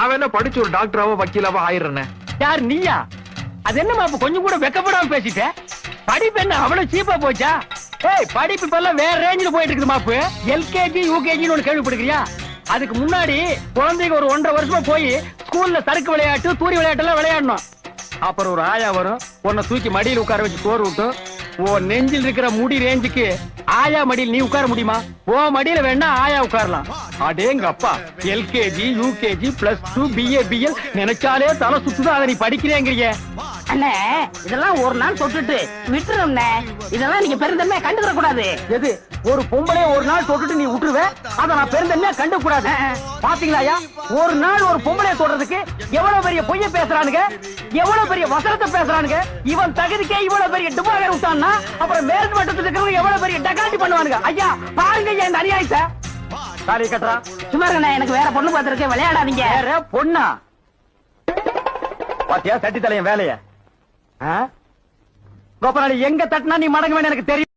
நான் வேணா படிச்சு ஒரு டாக்டராவோ வக்கீலாவோ ஆயிடுறேன். யார் நீயா? அது என்ன மாப்பு கொஞ்சம் கூட வெக்கப்படாம பேசிட்ட? படிப்பு என்ன அவ்வளவு சீப்பா போச்சா? ஏய் படிப்பு இப்ப எல்லாம் வேற ரேஞ்சில போயிட்டு இருக்குது மாப்பு. எல்கேஜி யூகேஜின்னு ஒண்ணு கேள்விப்படுக்கிறியா? அதுக்கு முன்னாடி குழந்தைங்க ஒரு 1.5 வருஷமா போய் ஸ்கூல்ல சறுக்கு விளையாட்டு தூரி விளையாட்டு எல்லாம் விளையாடணும். அப்புறம் ஒரு ஆயா வரும், உன்னை தூக்கி மடியில் உட்கார வச்சு சோறு விட்டு, ஓ நெஞ்சில் இருக்கிற முடி ரேஞ்சுக்கு ஆயா மடியில் நீ உட்கார முடியுமா? ஓ மடியில வேணா ஆயா உட்காரலாம். அடேங்க அப்பா, எல்கேஜி யூகேஜி +2 BA BL நினைச்சாலே தலை சுத்துது. அதை நீ படிக்கிறேங்கிறிய? அண்ணே இதெல்லாம் ஒரு நாள் தொட்டுட்டு விட்டுரும். இதெல்லாம் நீங்க பெருந்தன்மையா கண்டுக்கிற கூடாது. எது ஒரு பொம்பளைய ஒரு நாள் தொட்டுட்டு நீ விட்டுருவ? அத நான் பெருந்தன்மையா கண்டு கூடாது. பாத்தீங்களா ஒரு நாள் ஒரு பொம்பளைய தொடுறதுக்கு எவ்வளவு பெரிய பொய்ய பேசுறானுங்க, எவ்வளவு பெரிய வசனத்தை பேசுறானுங்க. இவன் தகுதிக்கே இவ்வளவு பெரிய டுபாகர் விட்டான்னா அப்புறம் மேற்கு மட்டத்துல இருக்கிறவங்க எவ்வளவு பெரிய டகாட்டி பண்ணுவானுங்க. ஐயா பாருங்க ஐயா இந்த அநியாயத்தை. தாலி கட்டுறா. சும்மா இருங்கண்ணே, எனக்கு வேற பொண்ணு பார்த்திருக்கேன், விளையாடாதீங்க. வேற பொண்ணா? பாத்தியா சட்டி தலையன் வேலைய? கோபநாளி எங்க தட்டினா நீ மடங்க வேணும் எனக்கு தெரியும்.